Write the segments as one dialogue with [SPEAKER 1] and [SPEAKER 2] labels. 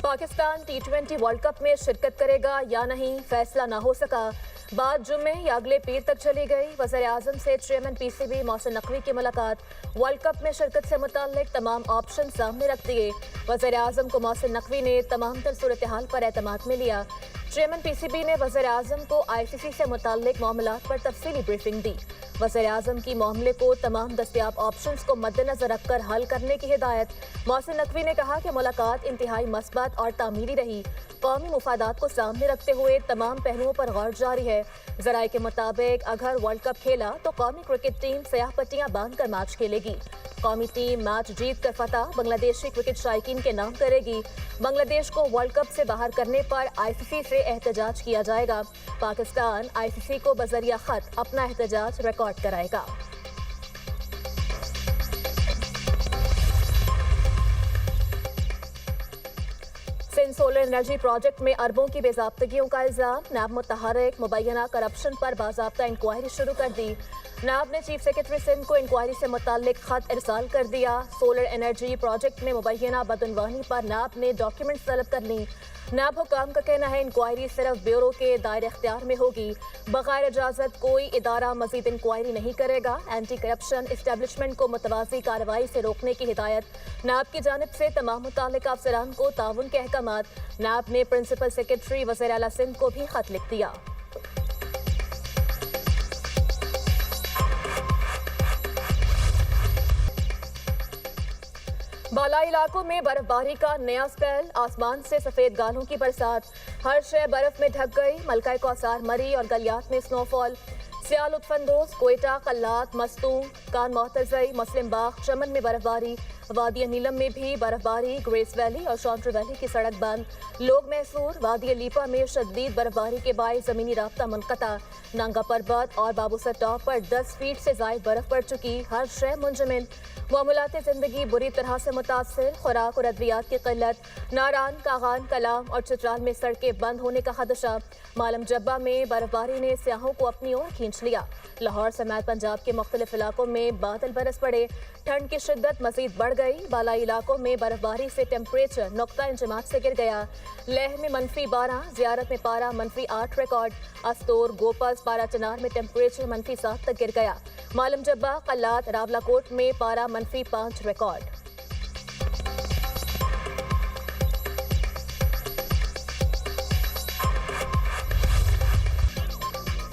[SPEAKER 1] Pakistan T20 world cup में शिरकत करेगा या नहीं, फैसला ना हो सका। बात जुम्मे या अगले पीर तक चली गई। वज़ीर-ए-आज़म से चेयरमैन PCB मोहसिन नकवी की मुलाकात। वर्ल्ड कप में शिरकत से मुताल्लिक तमाम ऑप्शन सामने रख दिए। वज़ीर-ए-आज़म को मोहसिन नकवी ने तमाम तर सूरत हाल पर एतमाद में लिया। चेयरमैन PCB ने वज़ीर-ए-आज़म को ICC से मुताल्लिक मामलात पर तफसीली ब्रीफिंग दी। वज़ीर-ए-आज़म की मामले को तमाम दस्तयाब ऑप्शंस को मद्देनजर रखकर हल करने की हिदायत। मोहसिन नकवी ने कहा कि मुलाकात इंतहाई मस्बत और तामीरी रही। कौमी मुफादात को सामने रखते हुए तमाम पहलुओं पर गौर जारी है। ज़राए के मुताबिक अगर वर्ल्ड कप खेला तो कौमी क्रिकेट टीम स्याह पट्टियां बांधकर मैच खेलेगी। कौमी टीम मैच जीत कर फतह बांग्लादेशी क्रिकेट शायकीन के नाम करेगी। बांग्लादेश को वर्ल्ड कप से बाहर करने पर ICC से एहतजाज किया जाएगा। पाकिस्तान ICC को बजरिया खत अपना एहतजाज रिकॉर्ड कराएगा। सिंध सोलर एनर्जी प्रोजेक्ट में अरबों की बेज़ाब्तगियों का इल्जाम। नैब मुतहर्रिक मुबैना करप्शन पर बाज़ाब्ता इंक्वायरी शुरू कर दी। नैब ने चीफ सेक्रेटरी सिंध को इंक्वायरी से मुताल्लिक खत इरसाल कर दिया। सोलर एनर्जी प्रोजेक्ट में मुबैना बदअनवानी पर नैब ने डॉक्यूमेंट्स तलब कर ली। नैब हुकाम का कहना है इंक्वायरी सिर्फ ब्यूरो के दायरे इख्तियार में होगी। बगैर इजाज़त कोई इदारा मजीद इंक्वायरी नहीं करेगा। एंटी करप्शन इस्टेब्लिशमेंट को मुतवाज़ी कार्रवाई से रोकने की हिदायत। नैब की जानिब से तमाम मुताल्लिका अफसरान को ताउन के अहकामात। नैब ने प्रिंसिपल सेक्रेटरी वज़ीर आला सिंध को भी खत लिख दिया। बालाई इलाकों में बर्फबारी का नया स्पेल। आसमान से सफेद गालों की बरसात। हर शय बर्फ में ढक गई। मलका कौसार मरी और गलियात में स्नोफॉल। सियाल लुत्फानंदोज, कोयटा, कल्लात, मस्तूम, कान मोहतजई, मुस्लिम बाग, चमन में बर्फबारी। वादी नीलम में भी बर्फबारी। ग्रेस वैली और शॉन्ट्री वैली की सड़क बंद। लोग मैसूर। वादी लीपा में शदीद बर्फबारी के बायस ज़मीनी राब्ता मुनक़ता। नांगा पर्वत और बाबूसर टॉप पर 10 फीट से ज़ायद बर्फ पड़ चुकी। हर शय मुंजमिन। मामूलात ज़िंदगी बुरी तरह से मुतासर। खुराक और अद्वियात की क़िल्लत। नारान, कागान, कलाम और चित्राल में सड़कें बंद होने का खदशा। मालम जब्बा में बर्फबारी ने सियाहों को अपनी ओर खींच लिया। लाहौर समेत पंजाब के मुख्तलिफ इलाकों में बादल बरस पड़े। ठंड की शिद्दत मजीद बढ़ गई। बालाई इलाकों में बर्फबारी से टेम्परेचर नुक्ता इंजमात से गिर गया। लेह में -12, ज़ियारत में पारा -8 रिकॉर्ड। अस्तोर, गोपस, पारा चनार में टेम्परेचर -7 तक गिर गया। मालम जब्बा, कल्लात, रावलाकोट में पारा -5 रिकॉर्ड।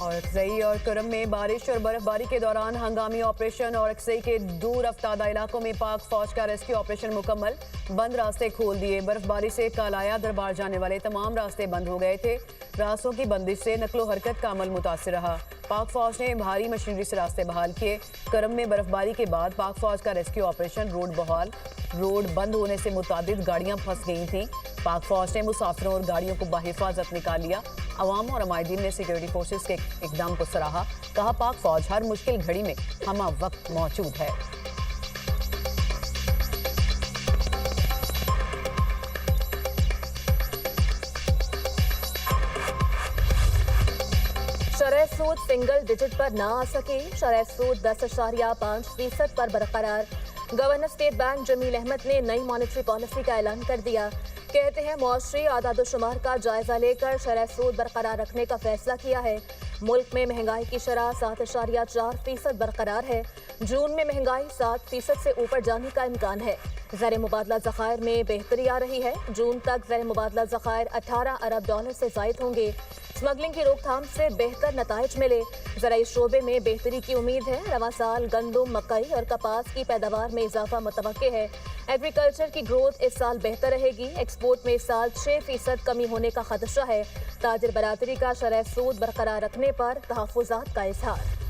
[SPEAKER 2] और अक्सई और करम में बारिश और बर्फबारी के दौरान हंगामी ऑपरेशन। और अक्सई के दूर अफ्तादा इलाकों में पाक फौज का रेस्क्यू ऑपरेशन मुकम्मल। बंद रास्ते खोल दिए। बर्फबारी से कालाया दरबार जाने वाले तमाम रास्ते बंद हो गए थे। रास्तों की बंदिश से नकलो हरकत का अमल मुतासिर रहा। पाक फौज ने भारी मशीनरी से रास्ते बहाल किए। करम में बर्फबारी के बाद पाक फौज का रेस्क्यू ऑपरेशन रोड बहाल। रोड बंद होने से मुतादिद गाड़ियां फंस गई थीं। पाक फौज ने मुसाफिरों और गाड़ियों को बाहिफाजत निकाल लिया। अवाम और अमायदीन ने सिक्योरिटी फोर्सेस के इकदाम को सराहा। कहा, पाक फौज हर मुश्किल घड़ी में हमा वक्त मौजूद है।
[SPEAKER 1] शरह सूद सिंगल डिजिट पर ना आ सके। शरह सूद 10.5% पर बरकरार। Governor state bank Jameel Ahmad ने नई मॉनेटरी पॉलिसी का ऐलान कर दिया। कहते हैं मुआशरी आदादोशुमार का जायजा लेकर शरह सूद बरकरार रखने का फैसला किया है। मुल्क में महंगाई की शरह 7.4% बरकरार है। जून में महंगाई 7% से ऊपर जाने का इम्कान है। ज़र मुबादला ज़खायर में बेहतरी आ रही है। जून तक ज़र मुबादला ज़खायर 18 अरब डॉलर से ज़ायद होंगे। स्मगलिंग की रोकथाम से बेहतर नताइज मिले। ज़राई शोबे में बेहतरी की उम्मीद है। रवां साल गंदम, मकई और कपास की पैदावार में इजाफा मुतवक्के है। एग्रीकल्चर की ग्रोथ इस साल बेहतर रहेगी। एक्सपोर्ट में इस साल 6% कमी होने का खदशा है। ताजिर बरादरी का शरह सूद बरकरार रखने पर तहफ़्फ़ुज़ात का इज़हार।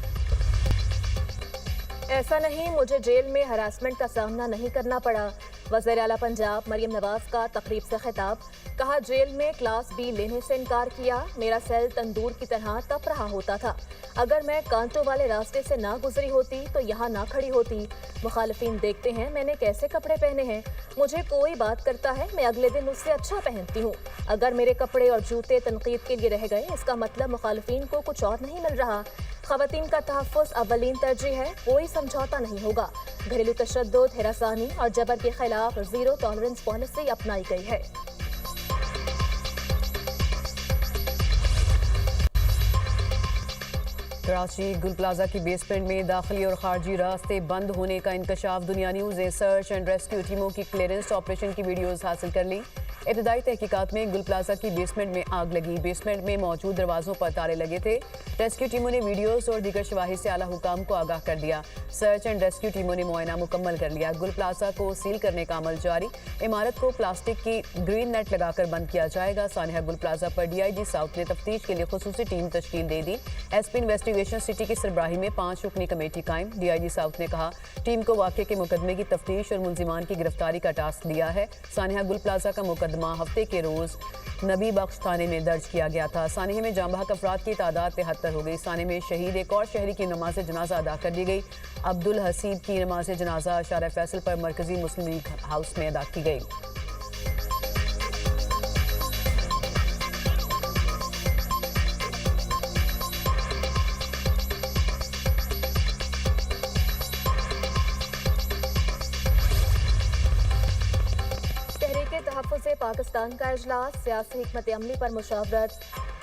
[SPEAKER 1] ऐसा नहीं मुझे जेल में हरासमेंट का सामना नहीं करना पड़ा। वज़ीर आला पंजाब मरियम नवाज का तकरीब से खिताब। कहा, जेल में क्लास B लेने से इनकार किया। मेरा सेल तंदूर की तरह तप रहा होता था। अगर मैं कांटों वाले रास्ते से ना गुजरी होती तो यहाँ ना खड़ी होती। मुखालिफिन देखते हैं मैंने कैसे कपड़े पहने हैं। मुझे कोई बात करता है, मैं अगले दिन उससे अच्छा पहनती हूँ। अगर मेरे कपड़े और जूते तनकीद के लिए रह गए, इसका मतलब मुखालिफिन को कुछ और नहीं मिल रहा। ख़वातीन का तहफ़्फ़ुज़ अव्वलीन तरजीह है। कोई समझौता नहीं होगा। घरेलू तशद्दुद, हिरासानी और जबर के खिलाफ ज़ीरो टॉलरेंस पॉलिसी अपनाई गई है।
[SPEAKER 2] कराची गुल प्लाजा की बेसमेंट में दाखिली और खारजी रास्ते बंद होने का इंकशाफ। दुनिया न्यूज़ ने सर्च एंड रेस्क्यू टीमों की क्लियरेंस ऑपरेशन की वीडियोस हासिल कर ली। इब्तदाई तहकीकात में गुल प्लाजा की बेसमेंट में आग लगी। बेसमेंट में मौजूद दरवाजों पर ताले लगे थे। रेस्क्यू टीमों ने वीडियोस और दीगर शवाहिद से आला हुकाम को आगाह कर दिया। सर्च एंड रेस्क्यू टीमों ने मुआयना मुकम्मल कर लिया। गुल प्लाजा को सील करने का अमल जारी। इमारत को प्लास्टिक की ग्रीन नेट लगाकर बंद किया जाएगा। सानिया गुल प्लाजा पर DIG साउथ ने तफ्तीश के लिए खुसूसी टीम तश्कील दे दी। SP इन्वेस्टिगेशन सिटी की सरबराही में 5 रुकनी कमेटी कायम। DIG साउथ ने कहा टीम को वाक़े के मुकदमे की तफ्तीश और मुलजिमान की गिरफ्तारी का टास्क दिया है। सानिया गुल प्लाजा का मुकदमा हफ्ते के रोज नबी बख्श थाने में दर्ज किया गया था। सानिया में जाम बहक अफराद की तादाद 73 हो गई। सानिया में शहीद एक और शहरी की नमाज जनाजा अदा कर दी गई। अब्दुल हसीब की नमाज जनाजा शारा फैसल पर मरकजी मुस्लिम लीग हाउस में अदा की गई।
[SPEAKER 1] तहफ़्फ़ुज़ पाकिस्तान का इजलास, सियासी हिकमत अमली पर मुशावरत।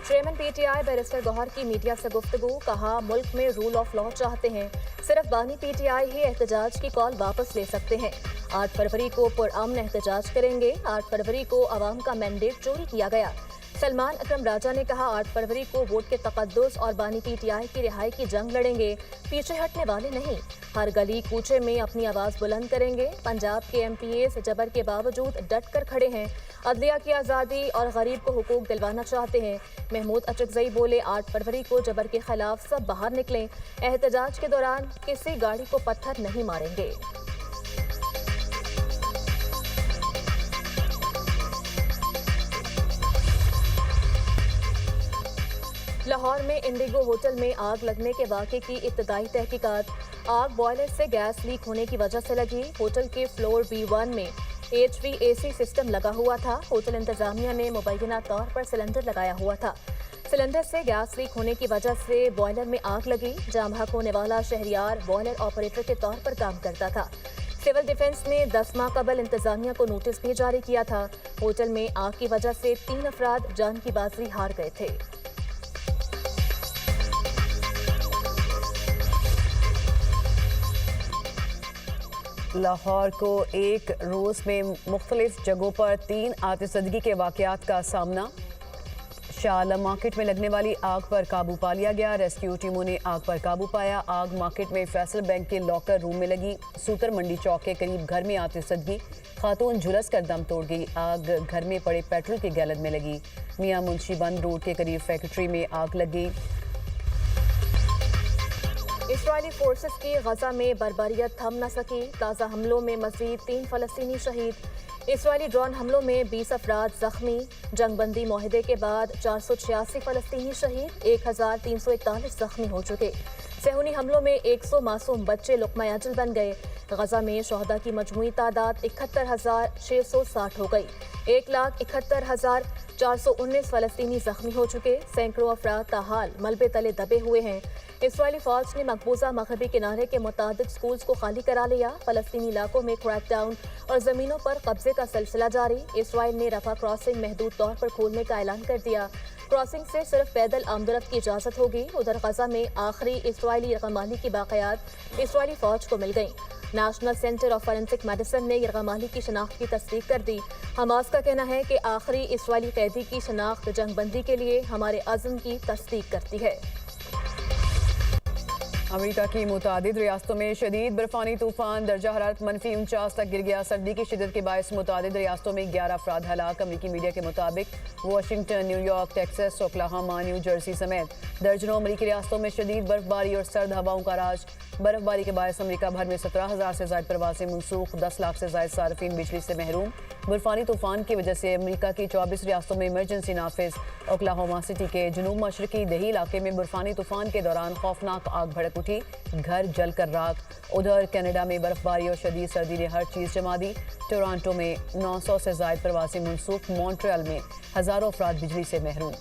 [SPEAKER 1] चेयरमैन PTI बैरिस्टर गौहर की मीडिया से गुफ्तगू। कहा मुल्क में रूल ऑफ लॉ चाहते हैं, सिर्फ बानी PTI ही एहतजाज की कॉल वापस ले सकते हैं। 8 फरवरी को पुरअमन एहतजाज करेंगे। 8 फरवरी को अवाम का मैंडेट चोरी किया गया। सलमान अकरम राजा ने कहा 8 फरवरी को वोट के तकद्दुस और बानी PTI की रिहाई की जंग लड़ेंगे, पीछे हटने वाले नहीं। हर गली कूचे में अपनी आवाज़ बुलंद करेंगे। पंजाब के MPAs जबर के बावजूद डट कर खड़े हैं। अदलिया की आज़ादी और गरीब को हुकूक दिलवाना चाहते हैं। महमूद अचकजई बोले 8 फरवरी को जबर के खिलाफ सब बाहर निकलें। एहतजाज के दौरान किसी गाड़ी को पत्थर नहीं मारेंगे। लाहौर में इंडिगो होटल में आग लगने के वाक़े की इब्तदाई तहकीकात। आग बॉयलर से गैस लीक होने की वजह से लगी। होटल के फ्लोर B1 में HVAC सिस्टम लगा हुआ था। होटल इंतजामिया ने मुबैना तौर पर सिलेंडर लगाया हुआ था। सिलेंडर से गैस लीक होने की वजह से बॉयलर में आग लगी। जाम बहक होने वाला शहरियार बॉयलर ऑपरेटर के तौर पर काम करता था। सिविल डिफेंस ने 10 माह कबल इंतजामिया को नोटिस भी जारी किया था। होटल में आग की वजह से 3 अफराद जान की बाजी हार गए थे।
[SPEAKER 2] लाहौर को एक रोज़ में मुख्तलिफ जगहों पर 3 आतिशबाजी के वाक़यात का सामना। शाह आलम मार्केट में लगने वाली आग पर काबू पा लिया गया। रेस्क्यू टीमों ने आग पर काबू पाया। आग मार्केट में फैसल बैंक के लॉकर रूम में लगी। सूतर मंडी चौक के करीब घर में आतिशबाजी, खातून झुलस कर दम तोड़ गई। आग घर में पड़े पेट्रोल के गैलन में लगी। मियां मुंशी बंद रोड के करीब फैक्ट्री में आग लग गई।
[SPEAKER 1] इसराइली फोर्सेस की गजा में बर्बरियत थम न सकी। ताज़ा हमलों में मज़ीद 3 फ़लस्तीनी शहीद। इसराइली ड्रोन हमलों में 20 अफराद जख्मी। जंगबंदी माहिदे के बाद 486 फ़लस्तीनी शहीद, 1341 जख्मी हो चुके। सेहूनी हमलों में 100 मासूम बच्चे लुक़मा अजल बन गए। गजा में शहदा की मजमूई तादाद 71,660 हो गई। 1,71,419 फ़लस्तीनी जख्मी हो चुके। सैकड़ों अफराद ताहाल मलबे तले दबे हुए हैं। इसराइली फौज ने मकबूजा मगरबी किनारे के मुतादिद स्कूल्स को खाली करा लिया। फ़लस्तीनी इलाकों में क्रैकडाउन और ज़मीनों पर कब्जे का सिलसिला जारी। इसराइल ने रफा क्रॉसिंग महदूद तौर पर खोलने का ऐलान कर दिया। क्रॉसिंग से सिर्फ पैदल आमदरफ्त की इजाज़त होगी। उधर गजा में आखिरी इसराइली रकमाली की बाक़यात इसराइली फौज को मिल गई। National centre of forensic medicine ने रकमाली की शनाख्त की तस्दीक कर दी। हमास का कहना है कि आखिरी इसराइली कैदी की शनाख्त जंगबंदी के लिए हमारे अज़्म की तस्दीक करती है।
[SPEAKER 2] अमेरिका की मुतादिद रियासतों में शदीद बर्फानी तूफान, दर्जा हरारत -49 तक गिर गया। सर्दी की शिदत के बायस मुतादिद रियासतों में 11 अफराद हलाक। अमेरिकी मीडिया के मुताबिक Washington, New York, Texas, Oklahoma, new Jersey समेत दर्जनों अमेरिकी रियासतों में शदीद बर्फबारी और सर्द हवाओं का राज। बर्फबारी के बायस अमेरिका भर में 17,000 से ज़ायद प्रवासी मनसूख, 10 लाख से ज़ायद सार्फिन बिजली से महरूम। बर्फानी तूफान की वजह से अमेरिका की 24 रियासतों में इमरजेंसी नाफिज। ओक्लाहोमा सिटी के जनूब मशरकी दही इलाके में बर्फानी तूफान के दौरान खौफनाक आग भड़क उठी, घर जलकर राख। उधर कनाडा में बर्फबारी और शदीद सर्दी ने हर चीज़ जमा दी। टोरंटो में 900 से ज़ायद प्रवासी मनसूख। मॉन्ट्रियल में हज़ारों अफराद बिजली से महरूम।